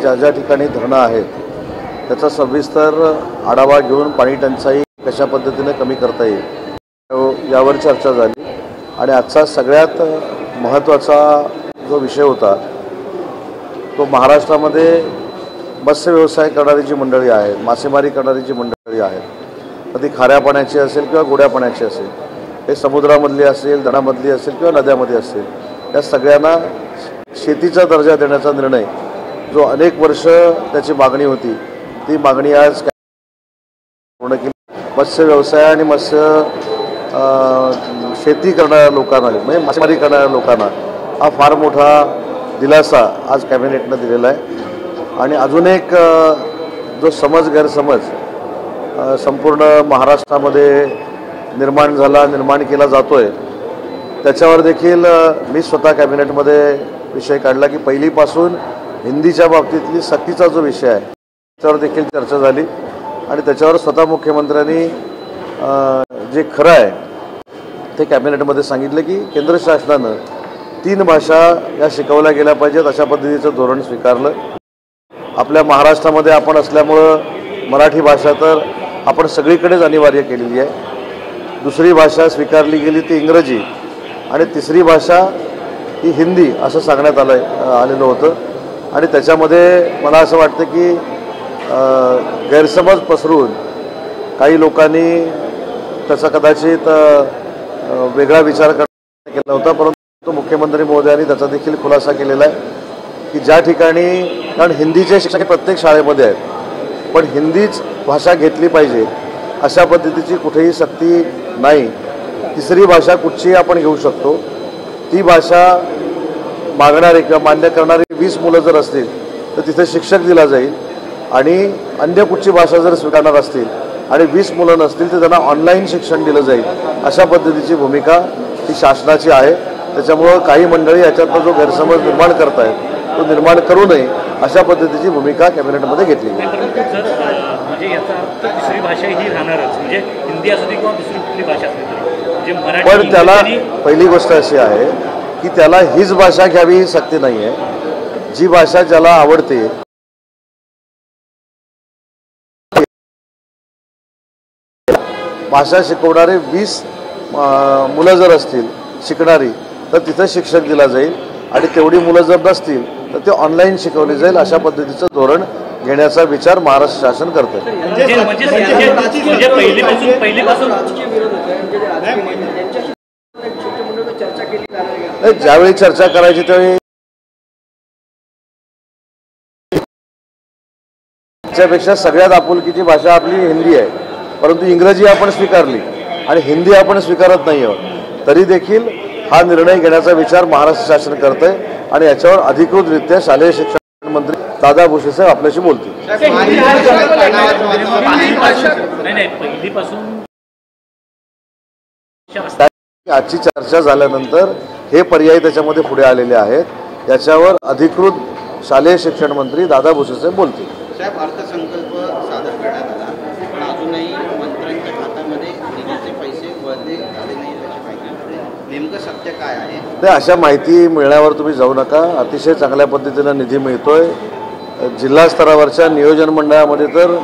ज्या ज्या ठिकाणी धरणं आहेत त्याचा सविस्तर आढावा घेऊन पाणी टंचाई कशा पद्धतीने कमी करता येईल यावर चर्चा झाली। आणि आजचा सगळ्यात महत्त्वाचा जो विषय होता तो महाराष्ट्रामध्ये मत्स्य व्यवसाय करणारी जी मंडळी आहेत, मासेमारी करणारी जी मंडळी आहेत, तर ती खाऱ्या पाण्याची असेल किंवा गोड्या पाण्याची असेल, हे समुद्रामधली असेल, धरणामधली असेल किंवा नद्यामध्ये असेल, या सगळ्यांना शेतीचा दर्जा देण्याचा निर्णय जो अनेक वर्ष त्याची मागणी होती ती मागणी आज पूर्ण केली। मत्स्य व्यवसाय आणि शेती करणाऱ्या लोकांना म्हणजे मासेमारी करणाऱ्या लोकांना हा फार मोठा दिलासा आज कॅबिनेटनं दिलेला आहे। आणि अजून एक जो गैरसमज संपूर्ण महाराष्ट्रामध्ये निर्माण केला जातोय त्याच्यावर देखील मी स्वतः कॅबिनेटमध्ये विषय काढला की पहिलीपासून हिंदीच्या बाबतीतली सक्तीचा जो विषय आहे त्याच्यावर देखील चर्चा झाली। आणि त्याच्यावर स्वतः मुख्यमंत्र्यांनी जे खरं आहे ते कॅबिनेटमध्ये सांगितलं की केंद्र शासनानं 3 भाषा या शिकवल्या गेल्या पाहिजेत अशा पद्धतीचं धोरण स्वीकारलं। आपल्या महाराष्ट्रामध्ये आपण असल्यामुळं मराठी भाषा तर आपण सगळीकडेच अनिवार्य केलेली आहे। दुसरी भाषा स्वीकारली गेली ती इंग्रजी आणि तिसरी भाषा ही हिंदी असं सांगण्यात आलेलं होतं। आणि त्याच्यामध्ये मला असं वाटतं की गैरसमज पसरून काही लोकांनी त्याचा कदाचित वेगळा विचार केला होता, परंतु मुख्यमंत्री महोदयांनी त्याचा देखील खुलासा केलेला आहे की ज्या ठिकाणी कारण हिंदीचे शिक्षक प्रत्येक शाळेमध्ये आहेत पण हिंदीच भाषा घेतली पाहिजे अशा पद्धतीची कुठेही सक्ती नाही। तिसरी भाषा कुठचीही आपण घेऊ शकतो, ती भाषा मागणारे किंवा मान्य करणारी 20 मुलं जर असतील तर तिथे शिक्षक दिला जाईल। आणि अन्य कुठची भाषा जर स्वीकारणार असतील आणि 20 मुलं नसतील तर त्यांना ऑनलाईन शिक्षण दिलं जाईल अशा पद्धतीची भूमिका ही शासनाची आहे। त्याच्यामुळं काही मंडळी याच्यातला जो गैरसमज निर्माण करत आहेत तो निर्माण करू नये अशा पद्धतीची भूमिका कॅबिनेटमध्ये घेतली गेली। म्हणजे याचा अर्थ दुसरी भाषा ही राहणारच, म्हणजे हिंदी असू दे किंवा दुसरी कुठली भाषा असू दे, पण त्याला पहिली गोष्ट अशी आहे की त्याला हीच भाषा घ्यावी ही सक्ती नाही आहे। जी भाषा ज्याला आवडते भाषा शिकवणारे 20 मुलं जर असतील शिकणारी तर तिथं शिक्षक दिला जाईल आणि तेवढी मुलं जर नसतील तर ते ऑनलाईन शिकवली जाईल अशा पद्धतीचं धोरण घेण्याचा विचार महाराष्ट्र शासन करतं। ज्यावेळी चर्चा करायची त्यावेळी त्यापेक्षा सगळ्यात आपुलकीची भाषा आपली हिंदी आहे, परंतु इंग्रजी आपण स्वीकारली आणि हिंदी आपण स्वीकारत नाही आहोत तरी देखील हा निर्णय घेण्याचा विचार महाराष्ट्र शासन करतंय आणि याच्यावर अधिकृतरित्या शालेय शिक्षण मंत्री दादा भुसे साहेब आपल्याशी बोलतील। आजची चर्चा झाल्यानंतर हे पर्याय त्याच्यामध्ये पुढे आलेले आहेत, याच्यावर अधिकृत शालेय शिक्षण मंत्री दादा भुसे साहेब बोलतील। साहेब, अर्थसंकल्प सादर करण्यात आला पण अजूनही मंत्र्यांच्या खात्यामध्ये निधीचे पैसे वळले झाले नाही याची माहिती, नेमकं सत्य काय आहे? ते अशा माहिती मिळण्यावर तुम्ही जाऊ नका। अतिशय चांगल्या पद्धतीनं निधी मिळतोय। जिल्हा स्तरावरच्या नियोजन मंडळामध्ये तर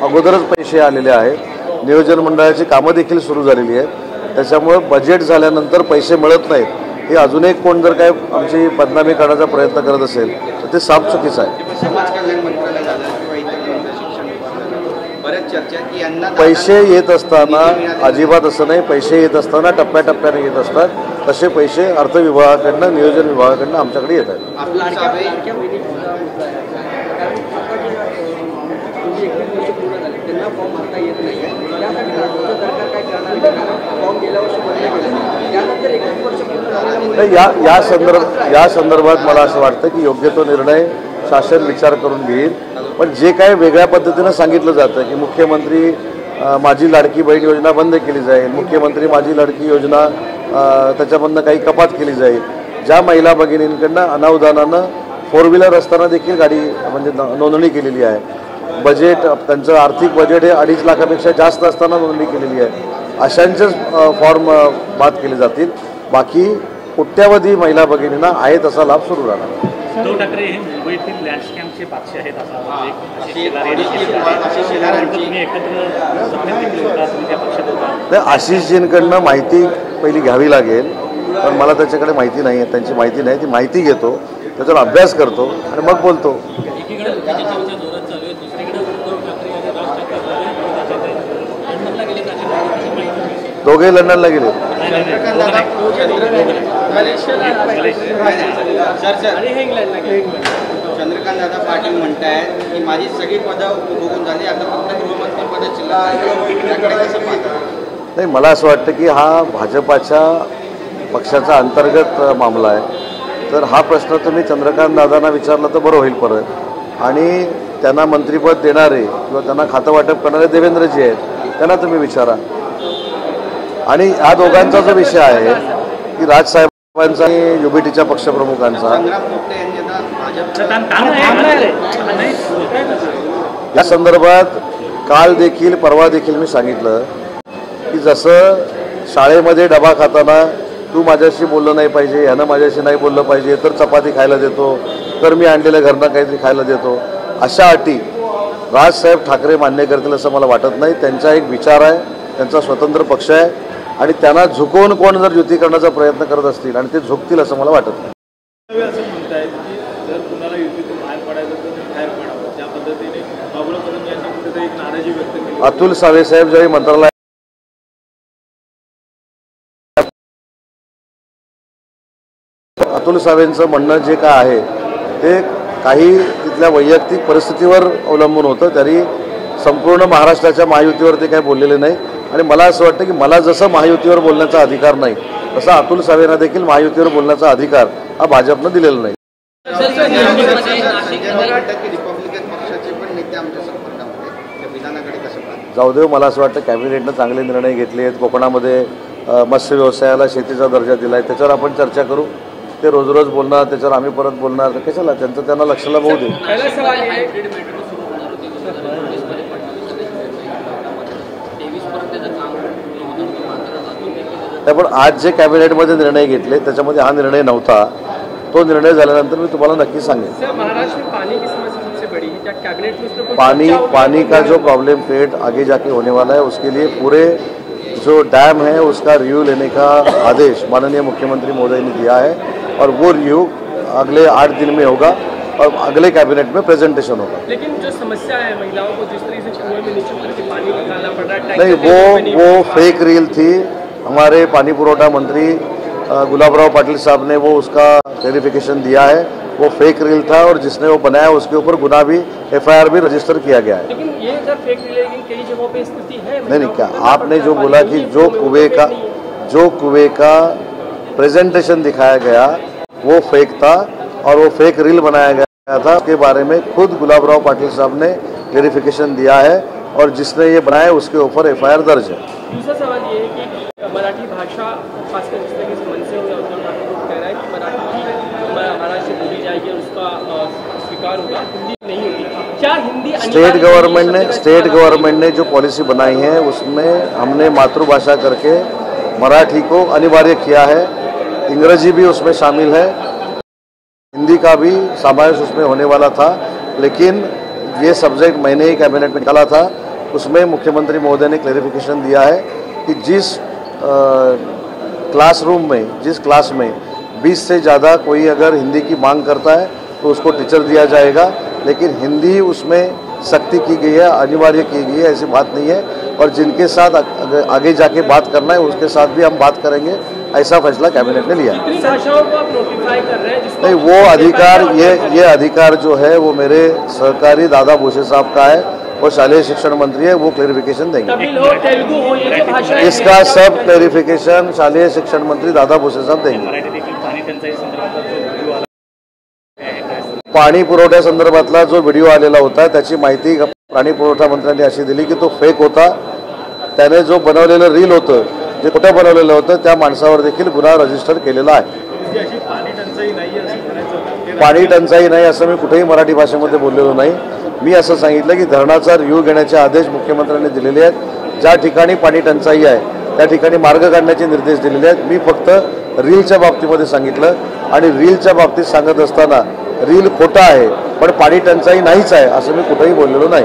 अगोदरच पैसे आलेले आहेत, नियोजन मंडळाची कामं देखील सुरू झालेली आहेत। त्याच्यामुळं बजेट झाल्यानंतर पैसे मिळत नाहीत हे अजून एक कोण जर काय आमची बदनामी करण्याचा प्रयत्न करत असेल तर ते साफ चुकीचं आहे। समाज कल्याण मंत्रालय झालं किंवा इतर शिक्षण विभाग बऱ्याच चर्चा की यांना पैसे येत असताना अजिबात असं नाही, पैसे येत असताना टप्प्याटप्प्याने येत असतात, तसे पैसे अर्थ विभागाकडनं नियोजन विभागाकडनं आमच्याकडे येत आहेत। या संदर्भात मला असं वाटतं की योग्य तो निर्णय शासन विचार करून घेईल। पण जे काही वेगळ्या पद्धतीनं सांगितलं जातं की मुख्यमंत्री माझी लाडकी बहीण योजना बंद केली जाईल, मुख्यमंत्री माझी लाडकी योजना त्याच्यामधनं काही कपात केली जाईल, ज्या महिला भगिनींकडनं अनावधानानं 4 व्हीलर असताना देखील गाडी म्हणजे नोंदणी केलेली आहे, बजेट त्यांचं आर्थिक बजेट हे 2.5 लाखापेक्षा जास्त असताना नोंदणी केलेली आहे, अशांचेच फॉर्म बाद केले जातील। बाकी कोट्यावधी महिला भगिनींना आहे तसा लाभ सुरू राहणार। उद्धव ठाकरे हे मुंबईतील लँडस्कॅमचे बादशाह आहेत असं एक तुम्ही एकत्र सत्तेत देखील होता, तुम्ही त्या पक्षात होता. नाही, आशिषजींकडनं माहिती पहिली घ्यावी लागेल, पण मला त्याच्याकडे माहिती नाही आहे, त्यांची माहिती नाही. ती माहिती घेतो, त्याच्यावर अभ्यास करतो आणि मग बोलतो. एकीकडे जोरात चालू आहे, दुसरीकडे उद्धव ठाकरे आणि राज ठाकरे लंडनला गेले, दोघे लंडनला गेले. चंद्रकांत दादा पाटील म्हणतायत की माझी सगळी पदं उपभोगून झाली, आता फक्त गृहमंत्री पद शिल्लक आहे. त्याकडे कसं पाहता? नाही, मला असं वाटतं की हा भाजपाच्या पक्षाचा अंतर्गत मामला आहे. तर हा प्रश्न तुम्ही चंद्रकांत दादांना विचारला तर बरं होईल परत. आणि त्यांना मंत्रिपद देणारे किंवा त्यांना खातं वाटप करणारे देवेंद्रजी आहेत, त्यांना तुम्ही विचारा. आणि या दोघांचा जो विषय आहे की राजसाहेबांचा आणि युबीटीच्या पक्षप्रमुखांचा, संग्राम पोपटे यांनी या संदर्भात काल देखील परवा देखील मी सांगितलं की जसं शाळेमध्ये डबा खाताना तू माझ्याशी बोललं नाही पाहिजे, ह्यानं माझ्याशी नाही बोललं पाहिजे, तर चपाती खायला देतो, तर मी आणलेल्या घरनं काहीतरी खायला देतो, अशा अटी राजसाहेब ठाकरे मान्य करतील असं मला वाटत नाही. त्यांचा एक विचार आहे, त्यांचा स्वतंत्र पक्ष आहे आणि त्यांना झुकवून कोण जर युती करण्याचा प्रयत्न करत असतील आणि ते झुकतील असं मला वाटत नाही. असं म्हणतायत की जर कुणाला युतीतून बाहेर पडायचं तर ते बाहेर पडावं, त्या पद्धतीने बाबुराव कदम यांनी कुठेतरी एक नाराजी व्यक्त केली. अतुल सावे साहेब ज्यावेळी मंत्रालय अतुल सावेंचं म्हणणं जे काय आहे ते काही तिथल्या वैयक्तिक परिस्थितीवर अवलंबून होतं. तरी संपूर्ण महाराष्ट्राच्या महायुतीवर ते काही बोललेले नाही. आणि मला असं वाटतं की मला जसं महायुतीवर बोलण्याचा अधिकार नाही तसा अतुल सावेंना देखील महायुतीवर बोलण्याचा अधिकार हा भाजपनं दिलेला नाही. रिपब्लिकन पक्षाचे पण नेते आमच्या संपर्कामध्ये, त्या विधानाकडे कसं पाहतात? जाऊ देव, मला असं वाटतं कॅबिनेटनं चांगले निर्णय घेतले आहेत. कोकणामध्ये मत्स्य व्यवसायाला शेतीचा दर्जा दिला आहे, त्याच्यावर आपण चर्चा करू. ते रोज रोज बोलणार, त्याच्यावर आम्ही परत बोलणार, तर कशाला, त्यांचं त्यांना लक्षाला बघू दे. पण आज जे कॅबिनेटमध्ये निर्णय घेतले त्याच्यामध्ये हा निर्णय नव्हता. तो निर्णय झाल्यानंतर मी तुम्हाला नक्की सांगेन. पानी का जो प्रॉब्लम क्रिएट आगे जाके होने वाला है, उसके लिए पूरे जो डैम है उसका रिव्यू लेने का आदेश माननीय मुख्यमंत्री महोदय ने दिया है और वो रिव्यू अगले 8 दिन में होगा और अगले कैबिनेट में प्रेजेंटेशन होगा. लेकिन जो समस्या है महिलाओं को जिस तरह से कुएं में नीचे उतर के पानी निकालना पड़ रहा है, नहीं, वो फेक रील थी. हमारे पानी पुरवठा मंत्री गुलाबराव पाटिल साहब ने वो उसका क्लैरिफिकेशन दिया है. वो फेक रील था और जिसने वो बनाया उसके ऊपर गुना भी FIR भी रजिस्टर किया गया है. लेकिन ये अगर फेक रील है, कई जगहों पे स्थिति है. नहीं, क्या आपने जो बोला कि जो कुएं का प्रेजेंटेशन दिखाया गया वो फेक था और वो फेक रील बनाया गया था, उसके बारे में खुद गुलाबराव पाटिल साहब ने क्लैरिफिकेशन दिया है और जिसने ये बनाया उसके ऊपर FIR दर्ज है. दूसरा सवाल ये है कि मराठी भाषा खासकर जिस तरह से मनसे हुए उद्धव ठाकरे कह रहा है कि मराठी महाराष्ट्र में बोली जाएगी और उसका स्वीकार होगा, हिंदी नहीं होगी. क्या हिंदी स्टेट गवर्नमेंट ने जो पॉलिसी बनाई है उसमें हमने मातृभाषा करके मराठी को अनिवार्य किया है. अंग्रेजी भी उसमें शामिल है, हिंदी का भी समावेश उसमें होने वाला था. लेकिन ये सब्जेक्ट मैंने ही कैबिनेट में निकाला था, उसमें मुख्यमंत्री महोदय ने क्लैरिफिकेशन दिया है कि जिस क्लासरूम में, जिस क्लास में 20 से ज़्यादा कोई अगर हिंदी की मांग करता है तो उसको टीचर दिया जाएगा. लेकिन हिंदी उसमें सख्ती की गई है, अनिवार्य की गई है, ऐसी बात नहीं है. और जिनके साथ आगे जाके बात करना है उसके साथ भी हम बात करेंगे, ऐसा फैसला कैबिनेट ने लिया. कितनी भाषाओं को आप नोटिफाई कर रहे हैं? नहीं, वो अधिकार, ये अधिकार जो है वो मेरे सहकारी दादा भूसे साहब का है, वो शालेय शिक्षण मंत्री है, वो क्लैरिफिकेशन देंगे. तेलुगु हो, ये भाषा, इसका सब क्लैरिफिकेशन शालेय शिक्षण मंत्री दादा भूसे साहब देंगे. पाणी पुरवठ्या संदर्भातला जो व्हिडिओ आलेला होता त्याची माहिती पाणी पुरवठा मंत्र्यांनी अशी दिली की तो फेक होता. त्याने जो बनवलेलं रील होतं, जे खोटं बनवलेलं होतं, त्या माणसावर देखील गुन्हा रजिस्टर केलेला आहे. पाणी टंचाई नाही असं मी कुठेही मराठी भाषेमध्ये बोललेलो नाही. मी असं सांगितलं की धरणाचा रिव्ह्यू घेण्याचे आदेश मुख्यमंत्र्यांनी दिलेले आहेत. ज्या ठिकाणी पाणी टंचाई आहे त्या ठिकाणी मार्ग काढण्याचे निर्देश दिलेले आहेत. मी फक्त रीलच्या बाबतीमध्ये सांगितलं आणि रीलच्या बाबतीत सांगत असताना रील खोटा आहे पण पाणी टंचाई नाहीच आहे असं मी कुठेही बोललेलो नाही.